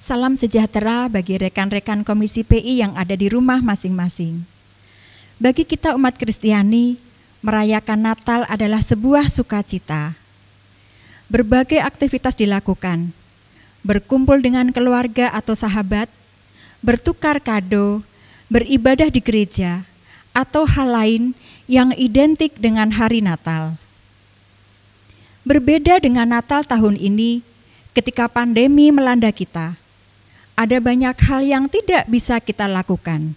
Salam sejahtera bagi rekan-rekan Komisi PI yang ada di rumah masing-masing. Bagi kita umat Kristiani, merayakan Natal adalah sebuah sukacita. Berbagai aktivitas dilakukan, berkumpul dengan keluarga atau sahabat, bertukar kado, beribadah di gereja, atau hal lain yang identik dengan hari Natal. Berbeda dengan Natal tahun ini, ketika pandemi melanda kita, ada banyak hal yang tidak bisa kita lakukan.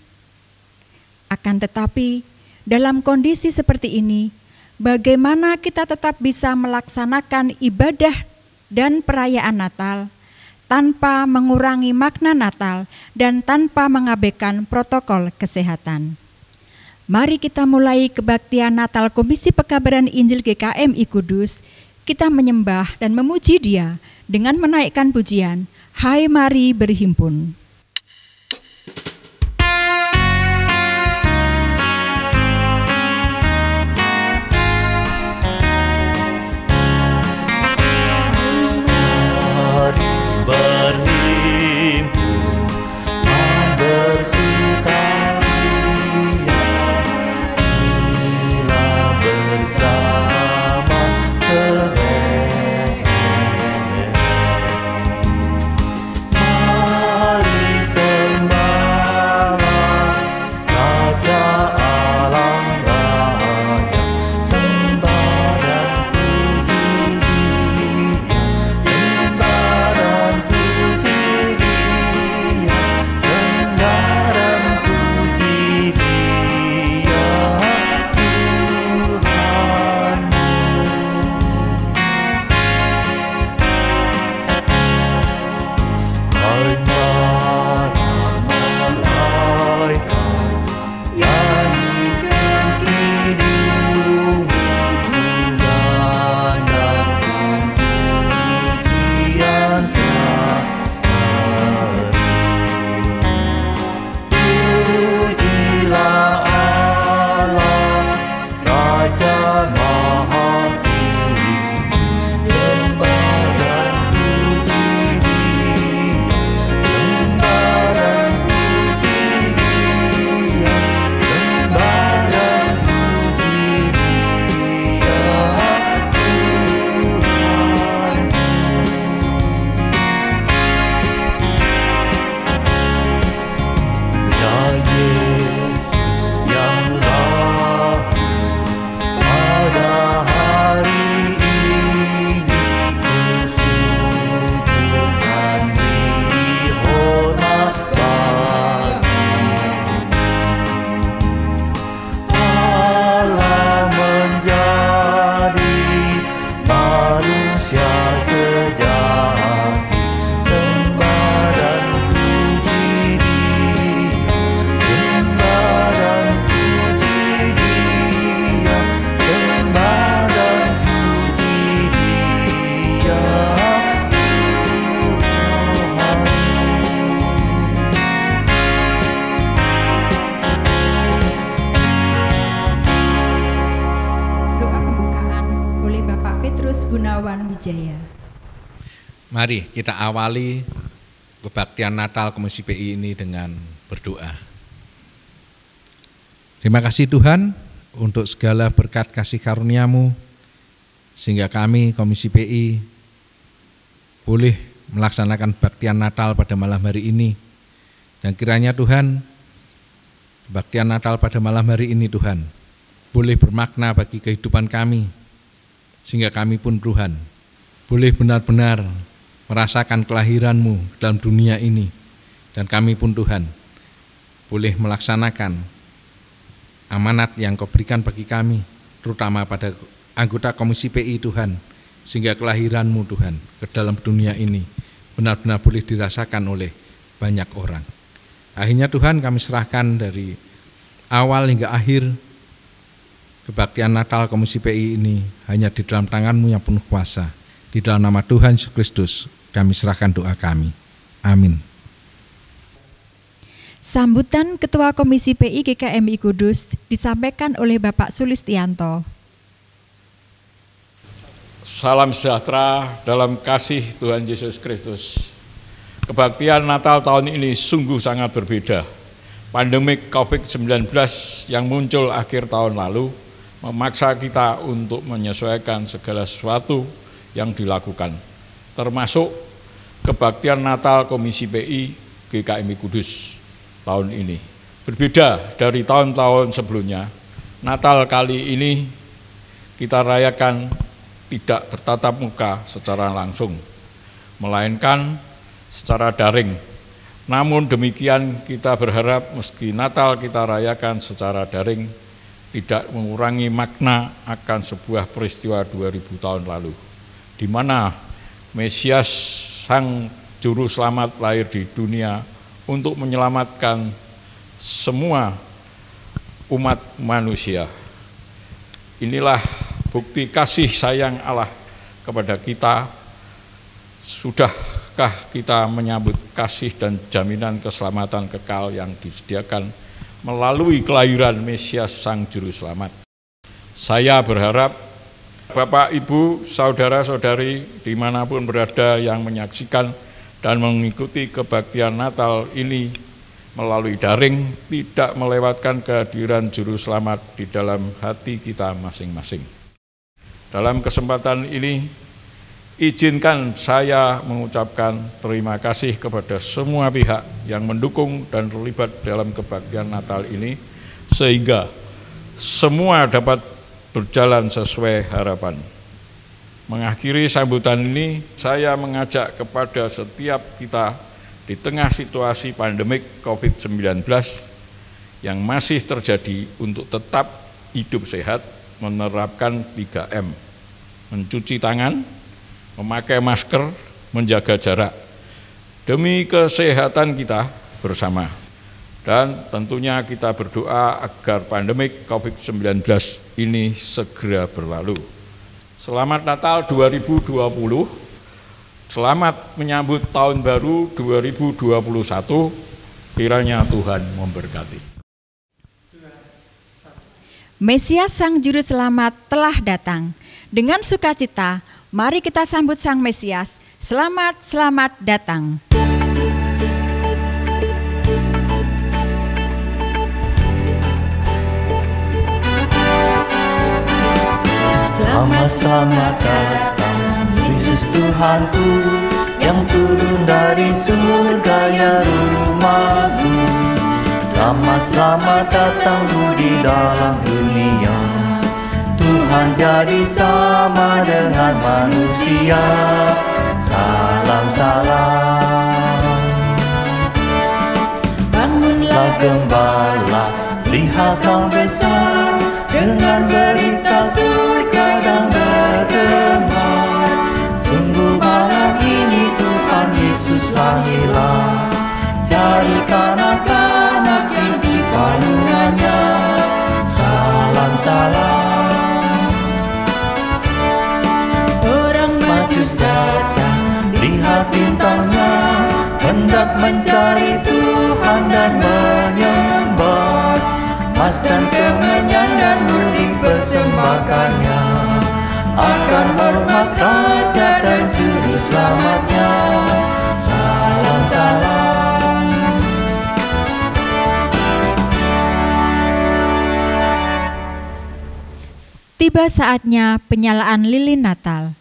Akan tetapi, dalam kondisi seperti ini, bagaimana kita tetap bisa melaksanakan ibadah dan perayaan Natal tanpa mengurangi makna Natal dan tanpa mengabaikan protokol kesehatan. Mari kita mulai kebaktian Natal Komisi Pekabaran Injil GKMI Kudus. Kita menyembah dan memuji Dia dengan menaikkan pujian, Hai mari berhimpun. Mari kita awali kebaktian Natal Komisi PI ini dengan berdoa. Terima kasih Tuhan untuk segala berkat kasih karunia-Mu, sehingga kami Komisi PI boleh melaksanakan kebaktian Natal pada malam hari ini. Dan kiranya Tuhan, kebaktian Natal pada malam hari ini Tuhan, boleh bermakna bagi kehidupan kami, sehingga kami pun Tuhan, boleh benar-benar merasakan kelahiran-Mu dalam dunia ini, dan kami pun Tuhan boleh melaksanakan amanat yang Kau berikan bagi kami, terutama pada anggota Komisi PI Tuhan, sehingga kelahiran-Mu Tuhan ke dalam dunia ini benar-benar boleh dirasakan oleh banyak orang. Akhirnya Tuhan kami serahkan dari awal hingga akhir kebaktian Natal Komisi PI ini hanya di dalam tangan-Mu yang penuh kuasa. Di dalam nama Tuhan Yesus Kristus kami serahkan doa kami. Amin. Sambutan Ketua Komisi PI GKMI Kudus disampaikan oleh Bapak Sulistianto. Salam sejahtera dalam kasih Tuhan Yesus Kristus. Kebaktian Natal tahun ini sungguh sangat berbeda. Pandemik COVID-19 yang muncul akhir tahun lalu memaksa kita untuk menyesuaikan segala sesuatu yang dilakukan, termasuk kebaktian Natal Komisi PI GKMI Kudus tahun ini. Berbeda dari tahun-tahun sebelumnya, Natal kali ini kita rayakan tidak bertatap muka secara langsung, melainkan secara daring. Namun demikian kita berharap meski Natal kita rayakan secara daring, tidak mengurangi makna akan sebuah peristiwa 2000 tahun lalu, di mana Mesias Sang Juru Selamat lahir di dunia untuk menyelamatkan semua umat manusia. Inilah bukti kasih sayang Allah kepada kita. Sudahkah kita menyambut kasih dan jaminan keselamatan kekal yang disediakan melalui kelahiran Mesias Sang Juru Selamat? Saya berharap Bapak, Ibu, saudara-saudari dimanapun berada yang menyaksikan dan mengikuti kebaktian Natal ini melalui daring tidak melewatkan kehadiran Juru Selamat di dalam hati kita masing-masing. Dalam kesempatan ini, izinkan saya mengucapkan terima kasih kepada semua pihak yang mendukung dan terlibat dalam kebaktian Natal ini, sehingga semua dapat berjalan sesuai harapan. Mengakhiri sambutan ini, saya mengajak kepada setiap kita di tengah situasi pandemik COVID-19 yang masih terjadi untuk tetap hidup sehat, menerapkan 3M, mencuci tangan, memakai masker, menjaga jarak, demi kesehatan kita bersama. Dan tentunya kita berdoa agar pandemik COVID-19 ini segera berlalu. Selamat Natal 2020. Selamat menyambut tahun baru 2021, kiranya Tuhan memberkati. Mesias Sang Juru Selamat telah datang. Dengan sukacita, mari kita sambut Sang Mesias. Selamat, selamat datang. Selamat, selamat datang. Yesus Tuhanku yang turun dari surga ya rumahku. Selamat, selamat datang di dalam dunia. Tuhan jadi sama dengan manusia. Salam, salam. Bangunlah gembala, lihat Sang besar, dengan berita surga dan bergema. Sungguh malam ini Tuhan Yesus lahirlah, cari kanak-kanak yang di palungannya. Salam, salam. Orang Majus datang, lihat bintangnya, hendak mencari Tuhan dan menyembah. Maskan kemenyan dan murni persembahkannya, akan hormat Raja dan Juru Selamatnya. Salam, salam. Tiba saatnya penyalaan lilin Natal.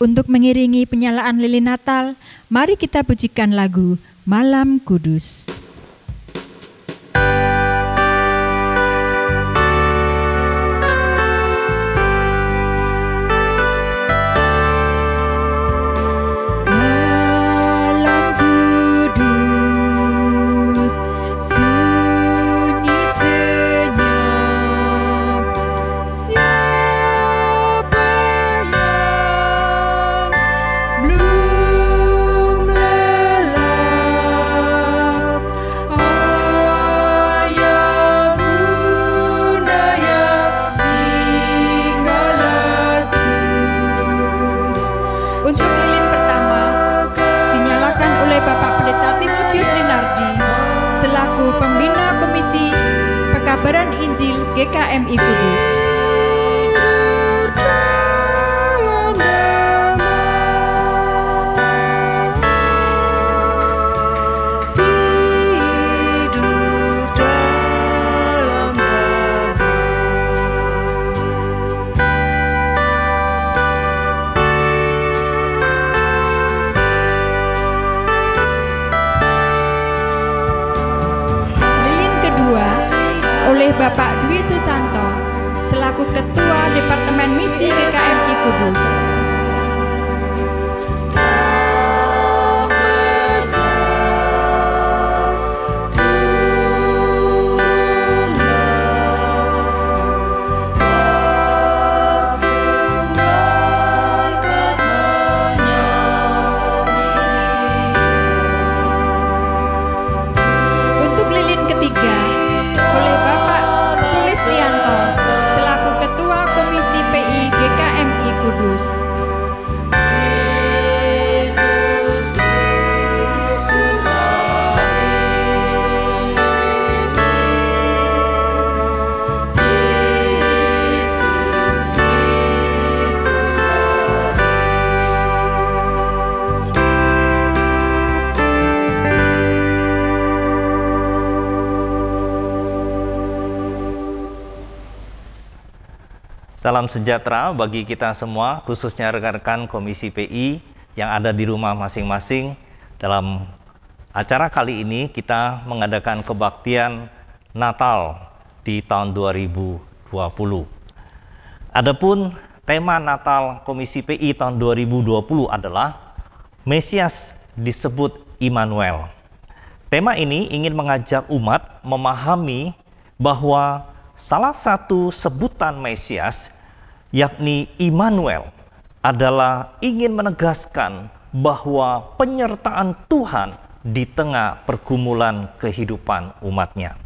Untuk mengiringi penyalaan lilin Natal, mari kita pujikan lagu Malam Kudus. Pembina Komisi Pekabaran Injil GKMI Kudus. Bapak Dwi Susanto selaku Ketua Departemen Misi GKMI Kudus. Oleh Bapak Sulistianto selaku Ketua Komisi PI GKMI Kudus. Salam sejahtera bagi kita semua, khususnya rekan-rekan Komisi PI yang ada di rumah masing-masing. Dalam acara kali ini kita mengadakan kebaktian Natal di tahun 2020. Adapun tema Natal Komisi PI tahun 2020 adalah Mesias disebut Immanuel. Tema ini ingin mengajak umat memahami bahwa salah satu sebutan Mesias, yakni Immanuel, adalah ingin menegaskan bahwa penyertaan Tuhan di tengah pergumulan kehidupan umatnya.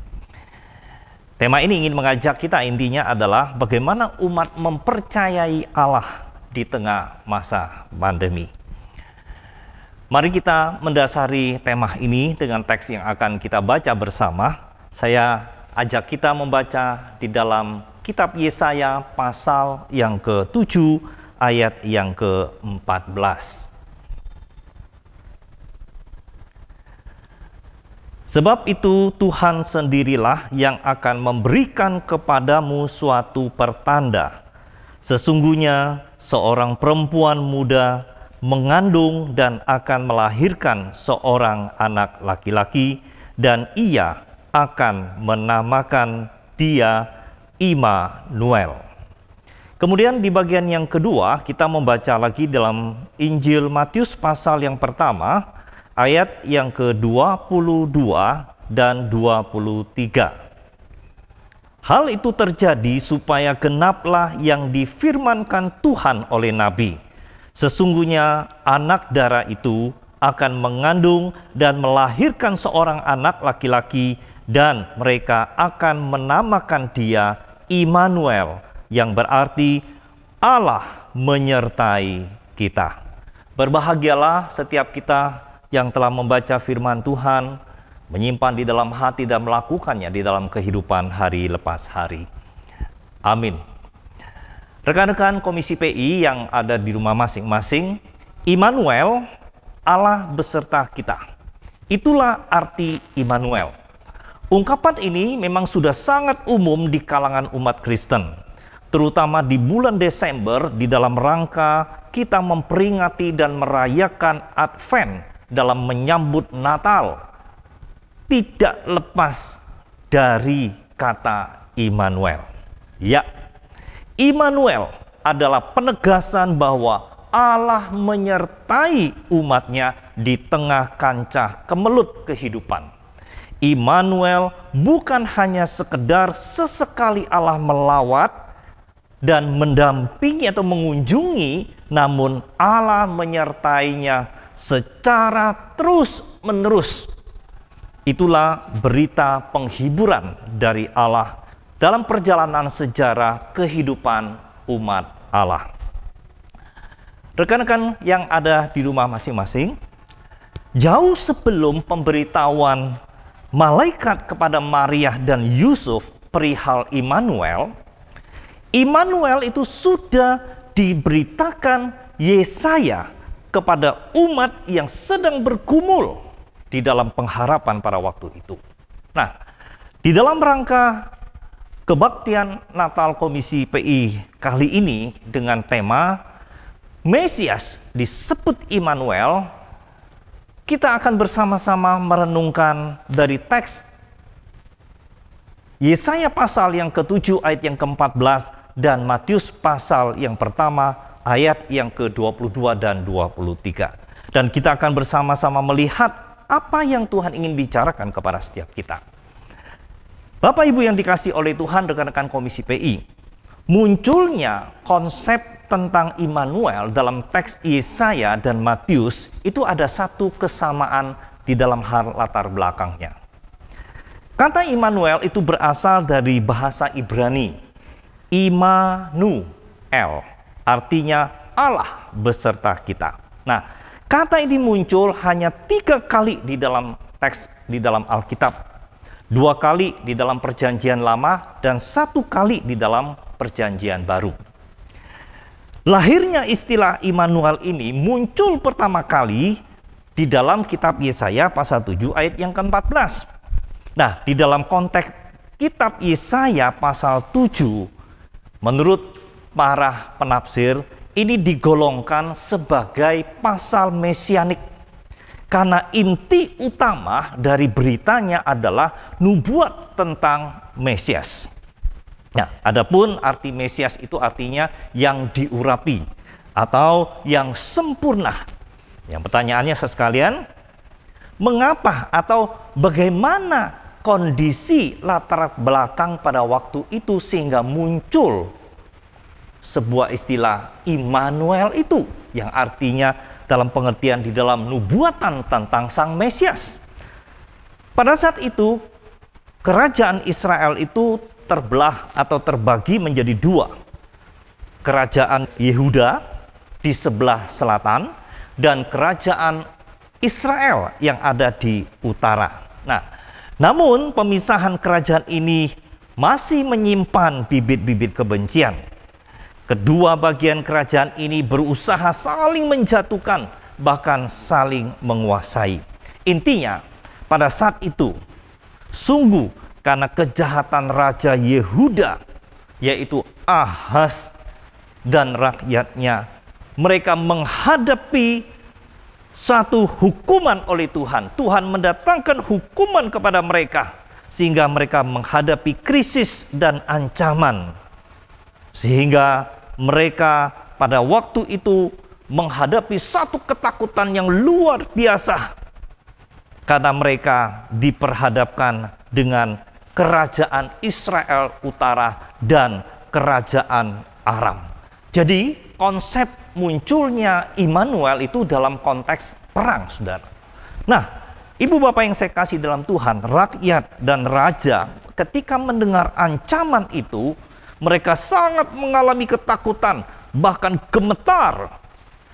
Tema ini ingin mengajak kita, intinya adalah bagaimana umat mempercayai Allah di tengah masa pandemi. Mari kita mendasari tema ini dengan teks yang akan kita baca bersama. Saya ajak kita membaca di dalam Kitab Yesaya pasal yang ke-7 ayat yang ke-14. Sebab itu Tuhan sendirilah yang akan memberikan kepadamu suatu pertanda. Sesungguhnya seorang perempuan muda mengandung dan akan melahirkan seorang anak laki-laki, dan ia akan menamakan dia Immanuel. Kemudian di bagian yang kedua kita membaca lagi dalam Injil Matius pasal yang pertama ayat yang ke-22 dan 23. Hal itu terjadi supaya genaplah yang difirmankan Tuhan oleh Nabi. Sesungguhnya anak darah itu akan mengandung dan melahirkan seorang anak laki-laki, dan mereka akan menamakan dia Immanuel, yang berarti Allah menyertai kita. Berbahagialah setiap kita yang telah membaca firman Tuhan, menyimpan di dalam hati dan melakukannya di dalam kehidupan hari lepas hari. Amin. Rekan-rekan Komisi PI yang ada di rumah masing-masing, Immanuel, Allah beserta kita. Itulah arti Immanuel. Ungkapan ini memang sudah sangat umum di kalangan umat Kristen, terutama di bulan Desember di dalam rangka kita memperingati dan merayakan Advent dalam menyambut Natal. Tidak lepas dari kata Immanuel. Ya, Immanuel adalah penegasan bahwa Allah menyertai umatnya di tengah kancah kemelut kehidupan. Immanuel bukan hanya sekedar sesekali Allah melawat dan mendampingi atau mengunjungi, namun Allah menyertainya secara terus-menerus. Itulah berita penghiburan dari Allah dalam perjalanan sejarah kehidupan umat Allah. Rekan-rekan yang ada di rumah masing-masing, jauh sebelum pemberitahuan malaikat kepada Maria dan Yusuf perihal Immanuel, Immanuel itu sudah diberitakan Yesaya kepada umat yang sedang bergumul di dalam pengharapan pada waktu itu. Nah, di dalam rangka kebaktian Natal Komisi PI kali ini dengan tema Mesias disebut Immanuel, kita akan bersama-sama merenungkan dari teks Yesaya pasal yang ke-7 ayat yang ke-14 dan Matius pasal yang pertama ayat yang ke-22 dan 23. Dan kita akan bersama-sama melihat apa yang Tuhan ingin bicarakan kepada setiap kita. Bapak Ibu yang dikasihi oleh Tuhan, rekan-rekan Komisi PI, munculnya konsep tentang Immanuel dalam teks Yesaya dan Matius itu ada satu kesamaan di dalam hal latar belakangnya. Kata Immanuel itu berasal dari bahasa Ibrani, Immanuel, artinya Allah beserta kita. Nah, kata ini muncul hanya 3 kali di dalam teks di dalam Alkitab, 2 kali di dalam Perjanjian Lama dan 1 kali di dalam Perjanjian Baru. Lahirnya istilah Immanuel ini muncul pertama kali di dalam kitab Yesaya pasal 7 ayat yang ke-14. Nah, di dalam konteks kitab Yesaya pasal 7, menurut para penafsir, ini digolongkan sebagai pasal mesianik. Karena inti utama dari beritanya adalah nubuat tentang Mesias. Nah, adapun arti Mesias itu artinya yang diurapi atau yang sempurna. Yang pertanyaannya sekalian, mengapa atau bagaimana kondisi latar belakang pada waktu itu sehingga muncul sebuah istilah Immanuel itu, yang artinya dalam pengertian di dalam nubuatan tentang Sang Mesias. Pada saat itu, kerajaan Israel itu terbelah atau terbagi menjadi 2. Kerajaan Yehuda di sebelah selatan dan kerajaan Israel yang ada di utara. Nah, namun pemisahan kerajaan ini masih menyimpan bibit-bibit kebencian. Kedua bagian kerajaan ini berusaha saling menjatuhkan, bahkan saling menguasai. Intinya, pada saat itu, sungguh karena kejahatan Raja Yehuda, yaitu Ahaz dan rakyatnya, mereka menghadapi satu hukuman oleh Tuhan. Tuhan mendatangkan hukuman kepada mereka, sehingga mereka menghadapi krisis dan ancaman. Sehingga mereka pada waktu itu menghadapi satu ketakutan yang luar biasa. Karena mereka diperhadapkan dengan kerajaan Israel Utara dan kerajaan Aram. Jadi konsep munculnya Immanuel itu dalam konteks perang, saudara. Nah, ibu bapak yang saya kasih dalam Tuhan, rakyat dan raja ketika mendengar ancaman itu, mereka sangat mengalami ketakutan, bahkan gemetar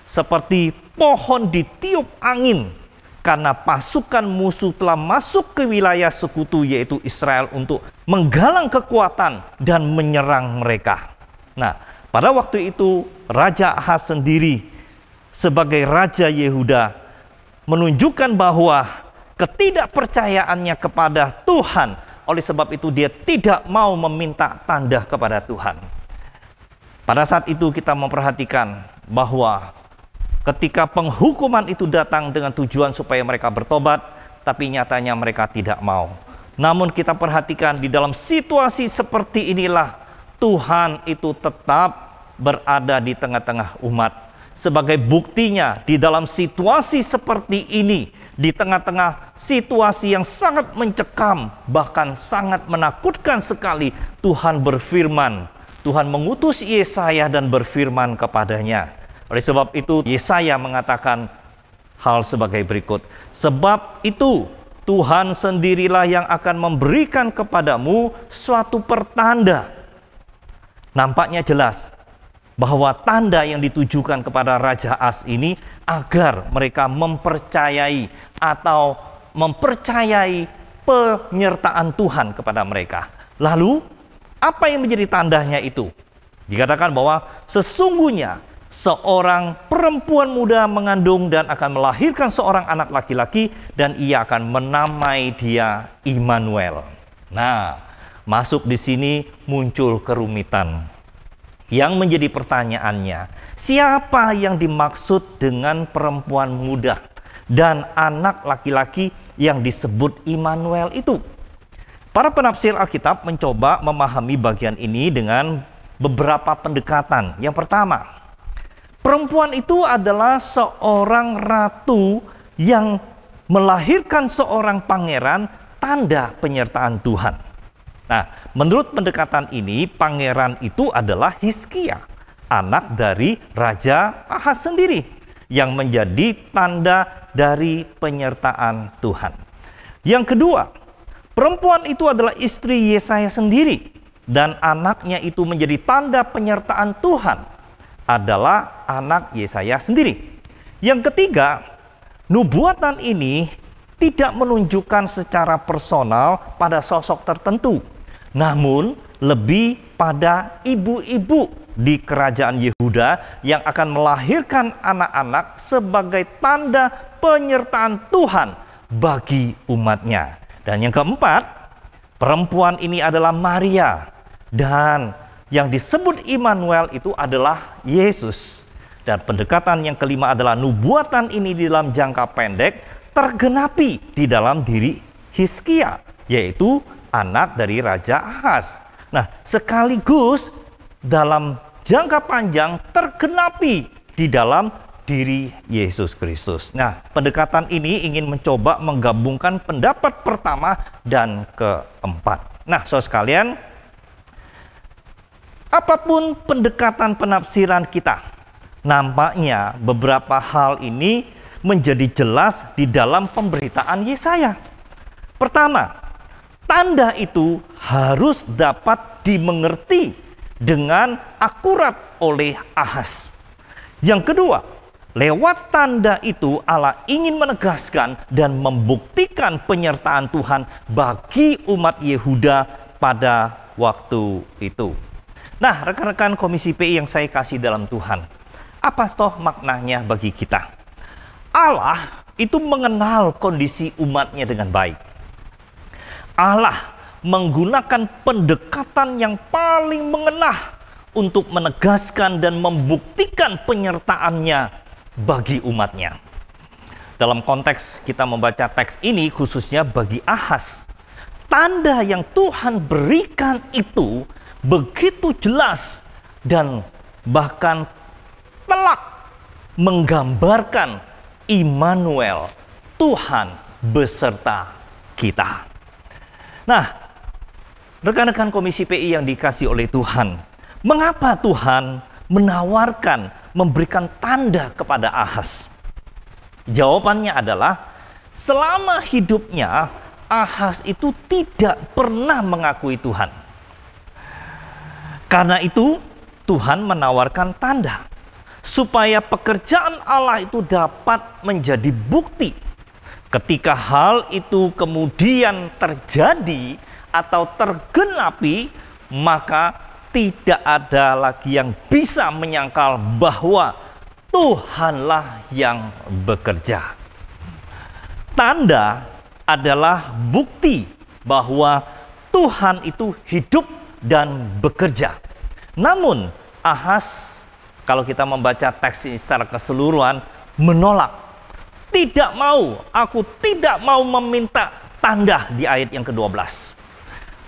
seperti pohon ditiup angin, karena pasukan musuh telah masuk ke wilayah sekutu yaitu Israel untuk menggalang kekuatan dan menyerang mereka. Nah, pada waktu itu Raja Ahaz sendiri sebagai Raja Yehuda menunjukkan bahwa ketidakpercayaannya kepada Tuhan. Oleh sebab itu dia tidak mau meminta tanda kepada Tuhan. Pada saat itu kita memperhatikan bahwa ketika penghukuman itu datang dengan tujuan supaya mereka bertobat, tapi nyatanya mereka tidak mau. Namun kita perhatikan di dalam situasi seperti inilah Tuhan itu tetap berada di tengah-tengah umat. Sebagai buktinya di dalam situasi seperti ini, di tengah-tengah situasi yang sangat mencekam, bahkan sangat menakutkan sekali, Tuhan berfirman. Tuhan mengutus Yesaya dan berfirman kepadanya. Oleh sebab itu Yesaya mengatakan hal sebagai berikut. Sebab itu Tuhan sendirilah yang akan memberikan kepadamu suatu pertanda. Nampaknya jelas bahwa tanda yang ditujukan kepada Raja Ahaz ini agar mereka mempercayai atau mempercayai penyertaan Tuhan kepada mereka. Lalu, apa yang menjadi tandanya itu? Dikatakan bahwa sesungguhnya seorang perempuan muda mengandung dan akan melahirkan seorang anak laki-laki dan ia akan menamai dia Immanuel. Nah, masuk di sini muncul kerumitan. Yang menjadi pertanyaannya, siapa yang dimaksud dengan perempuan muda dan anak laki-laki yang disebut Immanuel itu? Para penafsir Alkitab mencoba memahami bagian ini dengan beberapa pendekatan. Yang pertama, perempuan itu adalah seorang ratu yang melahirkan seorang pangeran, tanda penyertaan Tuhan. Nah, menurut pendekatan ini, pangeran itu adalah Hizkia, anak dari Raja Ahaz sendiri, yang menjadi tanda dari penyertaan Tuhan. Yang kedua, perempuan itu adalah istri Yesaya sendiri, dan anaknya itu menjadi tanda penyertaan Tuhan, adalah anak Yesaya sendiri. Yang ketiga, nubuatan ini tidak menunjukkan secara personal pada sosok tertentu, namun lebih pada ibu-ibu di kerajaan Yehuda yang akan melahirkan anak-anak sebagai tanda penyertaan Tuhan bagi umatnya. Dan yang keempat, perempuan ini adalah Maria, dan yang disebut Immanuel itu adalah Yesus. Dan pendekatan yang kelima adalah nubuatan ini di dalam jangka pendek tergenapi di dalam diri Hizkia, yaitu anak dari Raja Ahaz. Nah, sekaligus dalam jangka panjang tergenapi di dalam diri Yesus Kristus. Nah, pendekatan ini ingin mencoba menggabungkan pendapat pertama dan keempat. Nah, saudara sekalian, apapun pendekatan penafsiran kita, nampaknya beberapa hal ini menjadi jelas di dalam pemberitaan Yesaya. Pertama, tanda itu harus dapat dimengerti dengan akurat oleh Ahaz. Yang kedua, lewat tanda itu Allah ingin menegaskan dan membuktikan penyertaan Tuhan bagi umat Yehuda pada waktu itu. Nah, rekan-rekan Komisi PI yang saya kasih dalam Tuhan, apa toh maknanya bagi kita? Allah itu mengenal kondisi umatnya dengan baik. Allah menggunakan pendekatan yang paling mengenah untuk menegaskan dan membuktikan penyertaannya bagi umatnya. Dalam konteks kita membaca teks ini, khususnya bagi Ahaz, tanda yang Tuhan berikan itu begitu jelas dan bahkan telak menggambarkan Immanuel, Tuhan beserta kita. Nah, rekan-rekan Komisi PI yang dikasih oleh Tuhan, mengapa Tuhan menawarkan, memberikan tanda kepada Ahaz? Jawabannya adalah, selama hidupnya Ahaz itu tidak pernah mengakui Tuhan. Karena itu Tuhan menawarkan tanda supaya pekerjaan Allah itu dapat menjadi bukti. Ketika hal itu kemudian terjadi atau tergenapi, maka tidak ada lagi yang bisa menyangkal bahwa Tuhanlah yang bekerja. Tanda adalah bukti bahwa Tuhan itu hidup dan bekerja. Namun Ahaz, kalau kita membaca teks ini secara keseluruhan, menolak. Tidak mau, aku tidak mau meminta tanda di ayat yang ke-12.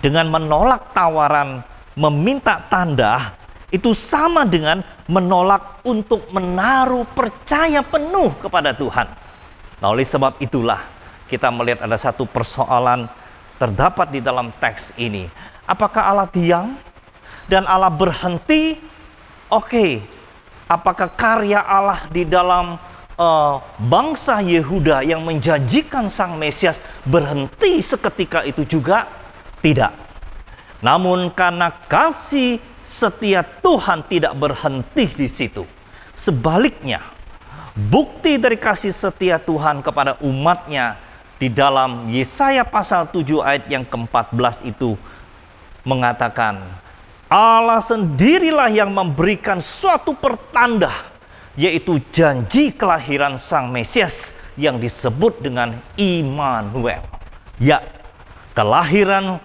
Dengan menolak tawaran meminta tanda, itu sama dengan menolak untuk menaruh percaya penuh kepada Tuhan. Nah, oleh sebab itulah kita melihat ada satu persoalan terdapat di dalam teks ini. Apakah Allah diam dan Allah berhenti? Oke. Apakah karya Allah di dalam bangsa Yehuda yang menjanjikan Sang Mesias berhenti seketika itu juga? Tidak. Namun karena kasih setia Tuhan tidak berhenti di situ. Sebaliknya, bukti dari kasih setia Tuhan kepada umatnya di dalam Yesaya pasal 7 ayat yang ke-14 itu mengatakan, Allah sendirilah yang memberikan suatu pertanda, yaitu janji kelahiran Sang Mesias yang disebut dengan Immanuel. Ya, kelahiran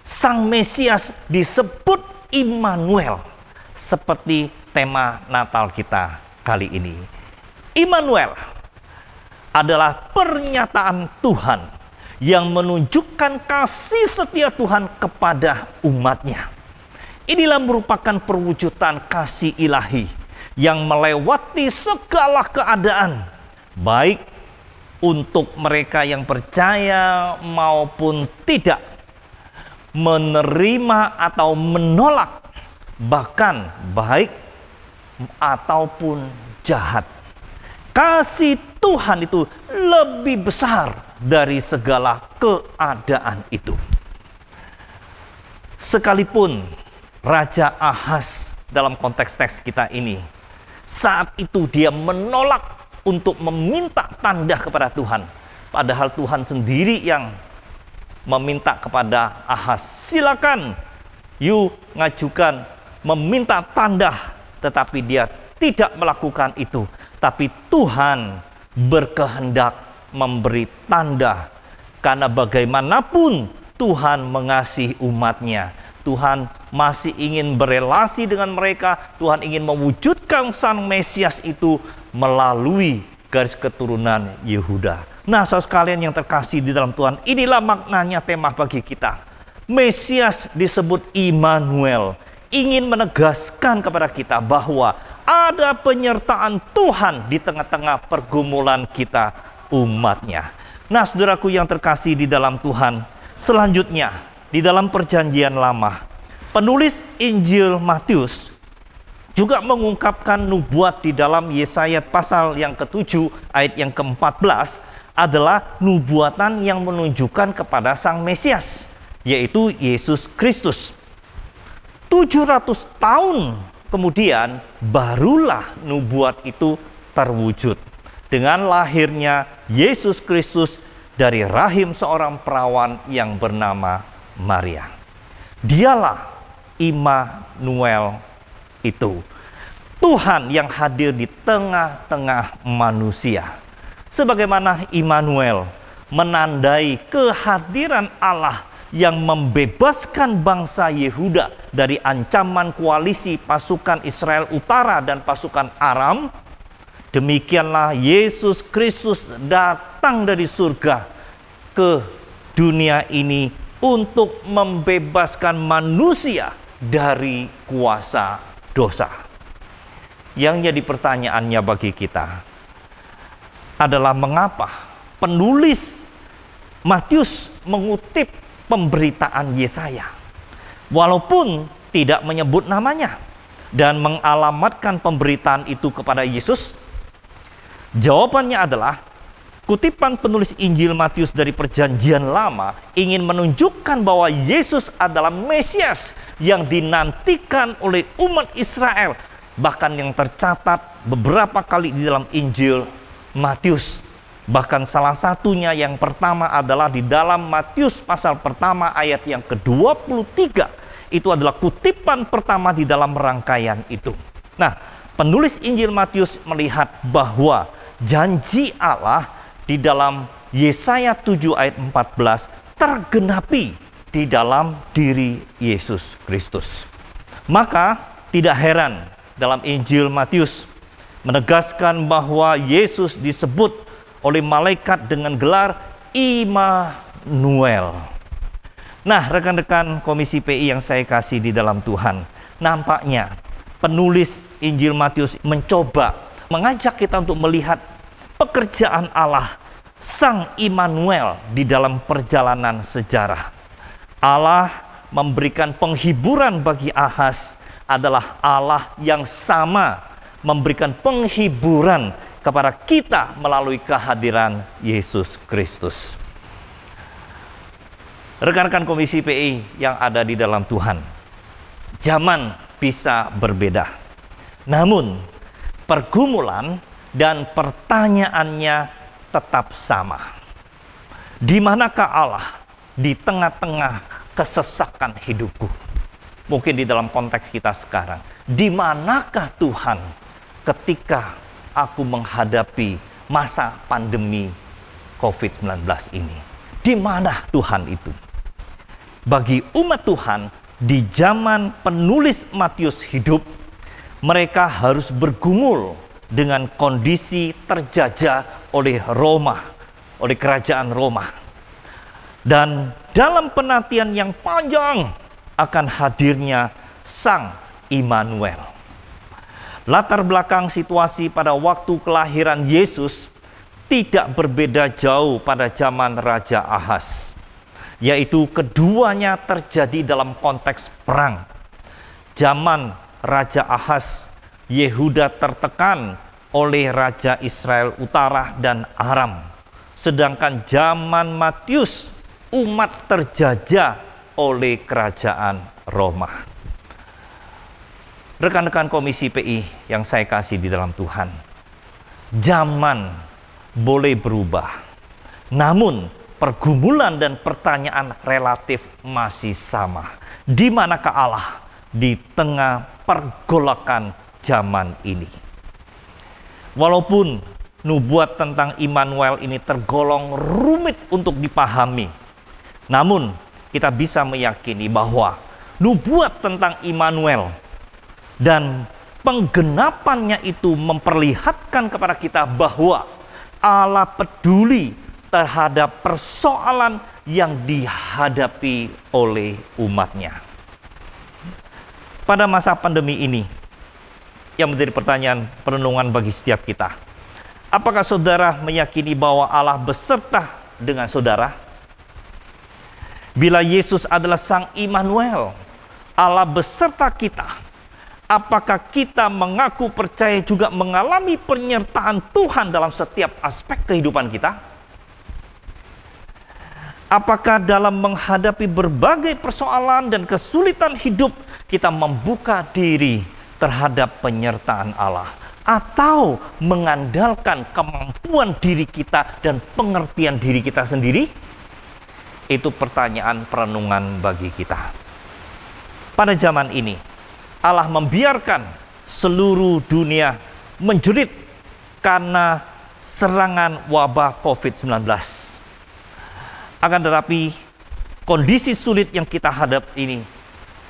Sang Mesias disebut Immanuel, seperti tema Natal kita kali ini. Immanuel adalah pernyataan Tuhan yang menunjukkan kasih setia Tuhan kepada umatnya. Inilah merupakan perwujudan kasih ilahi yang melewati segala keadaan, baik untuk mereka yang percaya maupun tidak, menerima atau menolak, bahkan baik ataupun jahat. Kasih Tuhan itu lebih besar dari segala keadaan itu. Sekalipun Raja Ahaz dalam konteks teks kita ini, saat itu dia menolak untuk meminta tanda kepada Tuhan. Padahal Tuhan sendiri yang meminta kepada Ahaz, silakan you ngajukan meminta tanda. Tetapi dia tidak melakukan itu. Tapi Tuhan berkehendak memberi tanda. Karena bagaimanapun Tuhan mengasihi umatnya. Tuhan masih ingin berelasi dengan mereka. Tuhan ingin mewujudkan Sang Mesias itu melalui garis keturunan Yehuda. Nah, saudara sekalian yang terkasih di dalam Tuhan, inilah maknanya tema bagi kita. Mesias disebut Immanuel, ingin menegaskan kepada kita bahwa ada penyertaan Tuhan di tengah-tengah pergumulan kita, umatnya. Nah, saudaraku yang terkasih di dalam Tuhan, selanjutnya di dalam Perjanjian Lama, penulis Injil Matius juga mengungkapkan nubuat di dalam Yesaya pasal yang ke-7 ayat yang ke-14 adalah nubuatan yang menunjukkan kepada Sang Mesias, yaitu Yesus Kristus. 700 tahun kemudian barulah nubuat itu terwujud dengan lahirnya Yesus Kristus dari rahim seorang perawan yang bernama Maria. Dialah Immanuel itu, Tuhan yang hadir di tengah-tengah manusia. Sebagaimana Immanuel menandai kehadiran Allah yang membebaskan bangsa Yehuda dari ancaman koalisi pasukan Israel Utara dan pasukan Aram, demikianlah Yesus Kristus datang dari surga ke dunia ini untuk membebaskan manusia dari kuasa dosa. Yang jadi pertanyaannya bagi kita adalah mengapa penulis Matius mengutip pemberitaan Yesaya walaupun tidak menyebut namanya dan mengalamatkan pemberitaan itu kepada Yesus? Jawabannya adalah kutipan penulis Injil Matius dari Perjanjian Lama ingin menunjukkan bahwa Yesus adalah Mesias yang dinantikan oleh umat Israel, bahkan yang tercatat beberapa kali di dalam Injil Matius. Bahkan salah satunya yang pertama adalah di dalam Matius pasal pertama ayat yang ke-23. Itu adalah kutipan pertama di dalam rangkaian itu. Nah, penulis Injil Matius melihat bahwa janji Allah di dalam Yesaya 7 ayat 14 tergenapi di dalam diri Yesus Kristus. Maka tidak heran dalam Injil Matius menegaskan bahwa Yesus disebut oleh malaikat dengan gelar Immanuel. Nah, rekan-rekan Komisi PI yang saya kasih di dalam Tuhan, nampaknya penulis Injil Matius mencoba mengajak kita untuk melihat pekerjaan Allah, Sang Immanuel di dalam perjalanan sejarah. Allah memberikan penghiburan bagi Ahaz adalah Allah yang sama memberikan penghiburan kepada kita melalui kehadiran Yesus Kristus. Rekan-rekan Komisi PI yang ada di dalam Tuhan, zaman bisa berbeda, namun pergumulan dan pertanyaannya tetap sama. Di manakah Allah di tengah-tengah kesesakan hidupku? Mungkin di dalam konteks kita sekarang, di manakah Tuhan ketika aku menghadapi masa pandemi COVID-19 ini? Di mana Tuhan itu? Bagi umat Tuhan di zaman penulis Matius hidup, mereka harus bergumul dengan kondisi terjajah oleh Roma, oleh kerajaan Roma. Dan dalam penantian yang panjang akan hadirnya Sang Immanuel. Latar belakang situasi pada waktu kelahiran Yesus tidak berbeda jauh pada zaman Raja Ahaz, yaitu keduanya terjadi dalam konteks perang. Zaman Raja Ahaz, Yehuda tertekan oleh Raja Israel Utara dan Aram. Sedangkan zaman Matius, umat terjajah oleh kerajaan Roma. Rekan-rekan Komisi PI yang saya kasih di dalam Tuhan, zaman boleh berubah, namun pergumulan dan pertanyaan relatif masih sama. Di manakah Allah di tengah pergolakan zaman ini? Walaupun nubuat tentang Immanuel ini tergolong rumit untuk dipahami, namun kita bisa meyakini bahwa nubuat tentang Immanuel dan penggenapannya itu memperlihatkan kepada kita bahwa Allah peduli terhadap persoalan yang dihadapi oleh umatnya. Pada masa pandemi ini, yang menjadi pertanyaan perenungan bagi setiap kita, apakah saudara meyakini bahwa Allah beserta dengan saudara? Bila Yesus adalah Sang Immanuel, Allah beserta kita, apakah kita mengaku percaya juga mengalami penyertaan Tuhan dalam setiap aspek kehidupan kita? Apakah dalam menghadapi berbagai persoalan dan kesulitan hidup, kita membuka diri terhadap penyertaan Allah? Atau mengandalkan kemampuan diri kita dan pengertian diri kita sendiri? Itu pertanyaan perenungan bagi kita. Pada zaman ini, Allah membiarkan seluruh dunia menjerit karena serangan wabah COVID-19. Akan tetapi, kondisi sulit yang kita hadapi ini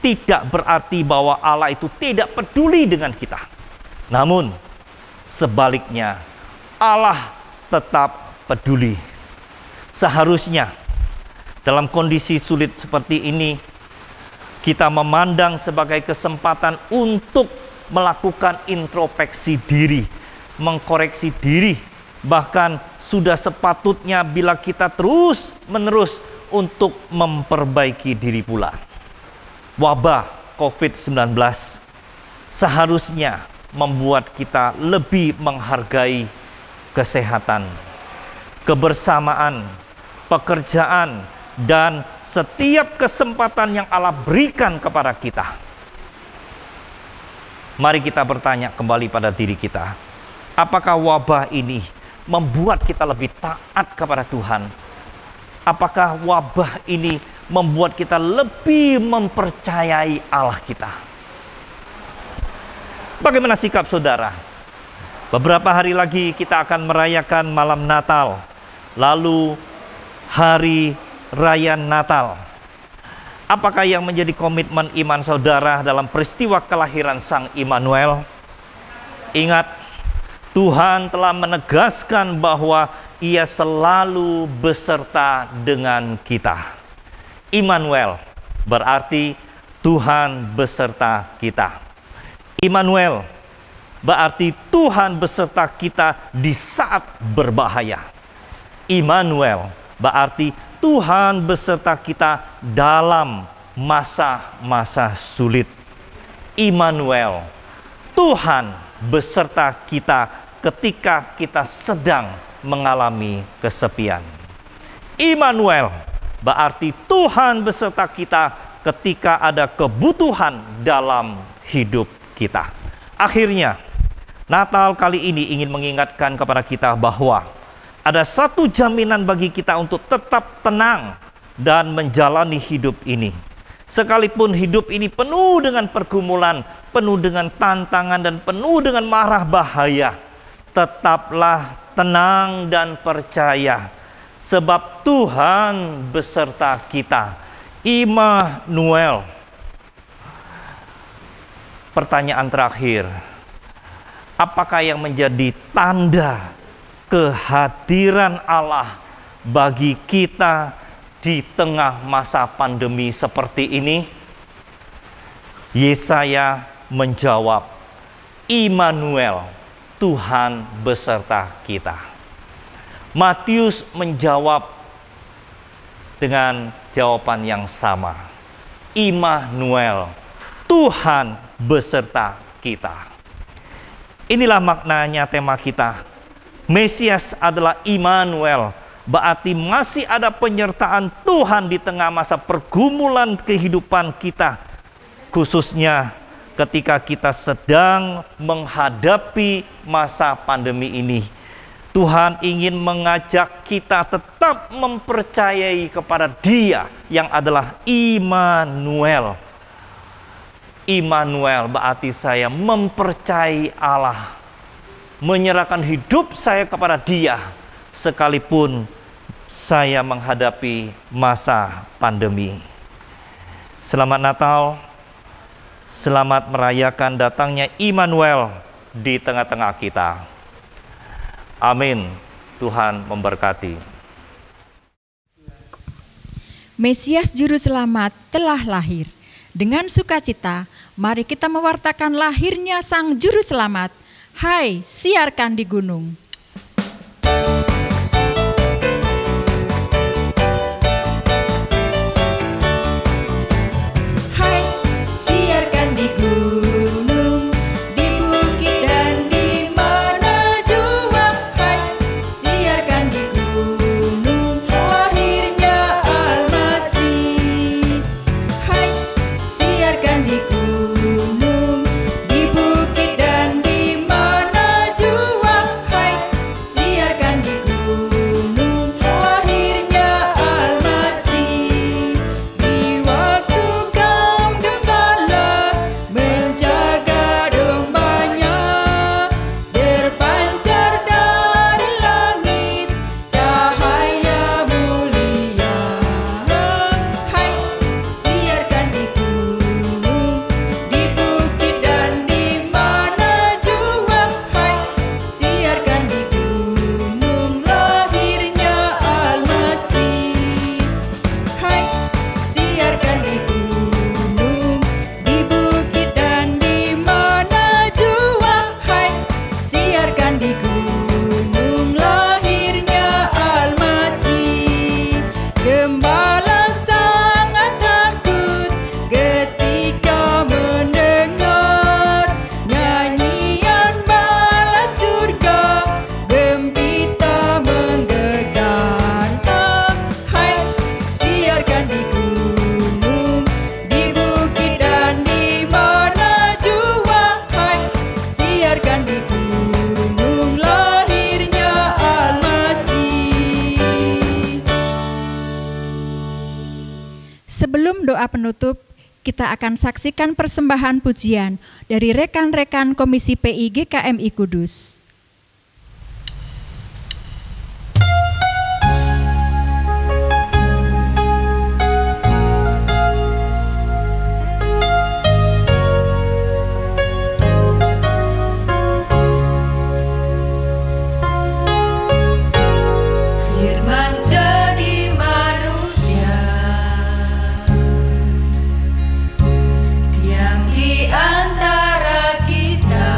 tidak berarti bahwa Allah itu tidak peduli dengan kita. Namun, sebaliknya, Allah tetap peduli. Seharusnya, dalam kondisi sulit seperti ini, kita memandang sebagai kesempatan untuk melakukan introspeksi diri, mengkoreksi diri. Bahkan sudah sepatutnya bila kita terus-menerus untuk memperbaiki diri pula. Wabah COVID-19 seharusnya membuat kita lebih menghargai kesehatan, kebersamaan, pekerjaan, dan setiap kesempatan yang Allah berikan kepada kita. Mari kita bertanya kembali pada diri kita, apakah wabah ini membuat kita lebih taat kepada Tuhan? Apakah wabah ini membuat kita lebih mempercayai Allah kita? Bagaimana sikap saudara? Beberapa hari lagi kita akan merayakan malam Natal, lalu hari Raya Natal. Apakah yang menjadi komitmen iman saudara dalam peristiwa kelahiran Sang Immanuel? Ingat, Tuhan telah menegaskan bahwa Ia selalu beserta dengan kita. Immanuel berarti Tuhan beserta kita. Immanuel berarti Tuhan beserta kita di saat berbahaya. Immanuel berarti Tuhan beserta kita dalam masa-masa sulit. Immanuel, Tuhan beserta kita ketika kita sedang mengalami kesepian. Immanuel berarti Tuhan beserta kita ketika ada kebutuhan dalam hidup kita. Akhirnya, Natal kali ini ingin mengingatkan kepada kita bahwa ada satu jaminan bagi kita untuk tetap tenang dan menjalani hidup ini. Sekalipun hidup ini penuh dengan pergumulan, penuh dengan tantangan, dan penuh dengan marah bahaya, tetaplah tenang dan percaya, sebab Tuhan beserta kita. Immanuel. Pertanyaan terakhir, apakah yang menjadi tanda kehadiran Allah bagi kita di tengah masa pandemi seperti ini? Yesaya menjawab, Immanuel, Tuhan beserta kita. Matius menjawab dengan jawaban yang sama, Immanuel, Tuhan beserta kita. Inilah maknanya tema kita. Mesias adalah Immanuel, berarti masih ada penyertaan Tuhan di tengah masa pergumulan kehidupan kita, khususnya ketika kita sedang menghadapi masa pandemi ini. Tuhan ingin mengajak kita tetap mempercayai kepada Dia yang adalah Immanuel. Immanuel berarti saya mempercayai Allah, menyerahkan hidup saya kepada Dia sekalipun saya menghadapi masa pandemi. Selamat Natal, selamat merayakan datangnya Immanuel di tengah-tengah kita. Amin. Tuhan memberkati. Mesias Juru Selamat telah lahir. Dengan sukacita, mari kita mewartakan lahirnya Sang Juru Selamat. Hai, siarkan di gunung. Hai, siarkan di gunung, di bukit dan di mana jua. Hai, siarkan di gunung, lahirnya Al-Masih. Hai, siarkan di gunung, di bukit dan di mana jua. Hai, siarkan di gunung, lahirnya Al-Masih. Di waktu kaum gembala menjaga dombanya, terpancar dari langit cahaya mulia. Hai, siarkan di gunung, di bukit dan di mana jua. Hai, siarkan di gunung, lahirnya Al-Masih. Hai, siarkan di gunung, di bukit dan di mana jua. Hai, siarkan di gunung, lahirnya Al-Masih. Gembala sangat takut ketika mendengar nyanyian bala surga, gembita menggelegar. Hai, siarkan di gunung, di bukit dan di mana jua. Hai, siarkan di gunung, lahirnya Al-Masih. Sebelum doa penutup, kita akan saksikan persembahan pujian dari rekan-rekan Komisi PI GKMI Kudus. Firman jadi manusia, diam di antara kita.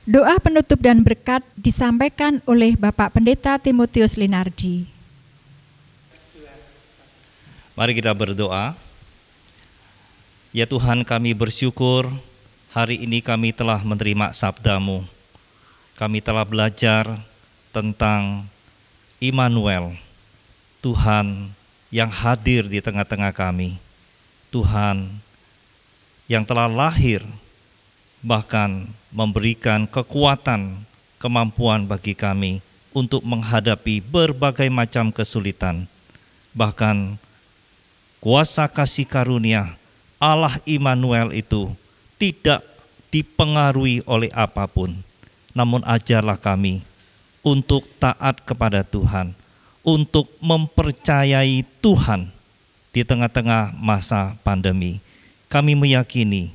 Doa penutup dan berkat disampaikan oleh Bapak Pendeta Timotius Linardi. Mari kita berdoa. Ya Tuhan, kami bersyukur hari ini kami telah menerima sabda-Mu. Kami telah belajar tentang Immanuel, Tuhan yang hadir di tengah-tengah kami. Tuhan yang telah lahir, bahkan memberikan kekuatan, kemampuan bagi kami untuk menghadapi berbagai macam kesulitan. Bahkan kuasa kasih karunia Allah Immanuel itu tidak dipengaruhi oleh apapun. Namun ajarlah kami untuk taat kepada Tuhan, untuk mempercayai Tuhan di tengah-tengah masa pandemi. Kami meyakini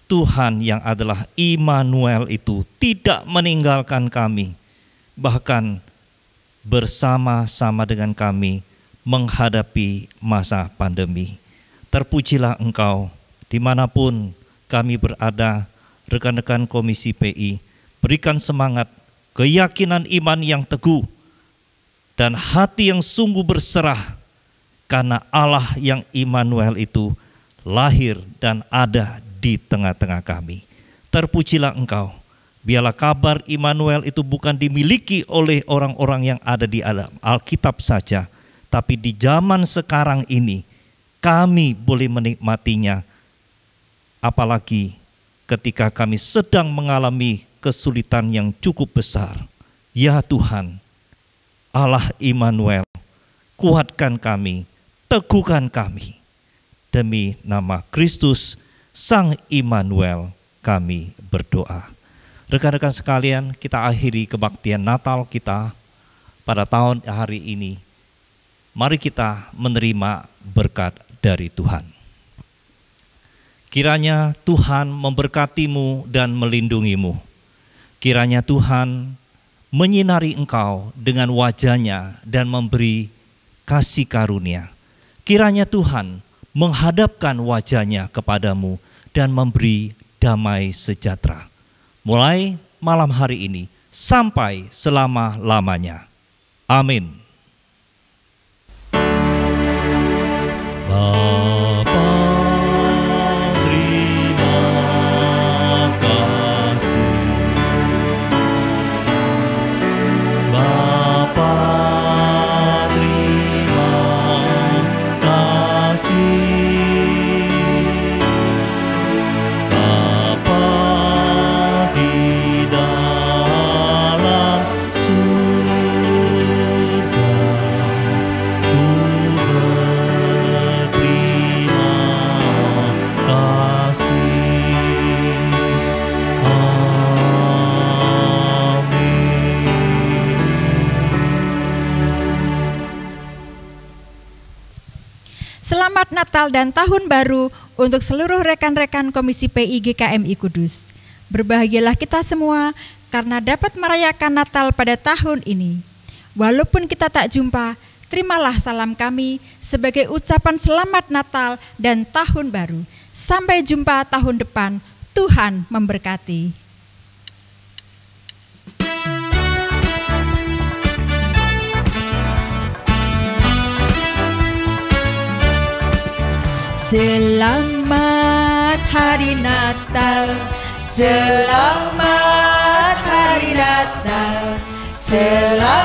Tuhan yang adalah Immanuel itu tidak meninggalkan kami, bahkan bersama-sama dengan kami menghadapi masa pandemi. Terpujilah Engkau dimanapun kami berada, rekan-rekan Komisi PI, berikan semangat, keyakinan iman yang teguh, dan hati yang sungguh berserah, karena Allah yang Immanuel itu lahir dan ada di tengah-tengah kami. Terpujilah Engkau. Biarlah kabar Immanuel itu bukan dimiliki oleh orang-orang yang ada di Alkitab saja, tapi di zaman sekarang ini kami boleh menikmatinya, apalagi ketika kami sedang mengalami kesulitan yang cukup besar. Ya Tuhan, Allah Immanuel, kuatkan kami, teguhkan kami. Demi nama Kristus Sang Immanuel kami berdoa. Rekan-rekan sekalian, kita akhiri kebaktian Natal kita pada tahun hari ini. Mari kita menerima berkat dari Tuhan. Kiranya Tuhan memberkatimu dan melindungimu. Kiranya Tuhan menyinari engkau dengan wajah-Nya dan memberi kasih karunia. Kiranya Tuhan menghadapkan wajah-Nya kepadamu dan memberi damai sejahtera. Mulai malam hari ini sampai selama-lamanya. Amin. Bapa, terima kasih. Bapa, terima kasih. Bapa di dalam surga, ku berterima kasih. Selamat Natal dan Tahun Baru untuk seluruh rekan-rekan Komisi PI GKMI Kudus. Berbahagialah kita semua karena dapat merayakan Natal pada tahun ini. Walaupun kita tak jumpa, terimalah salam kami sebagai ucapan selamat Natal dan Tahun Baru. Sampai jumpa tahun depan, Tuhan memberkati. Selamat Hari Natal, selamat Hari Natal, selamat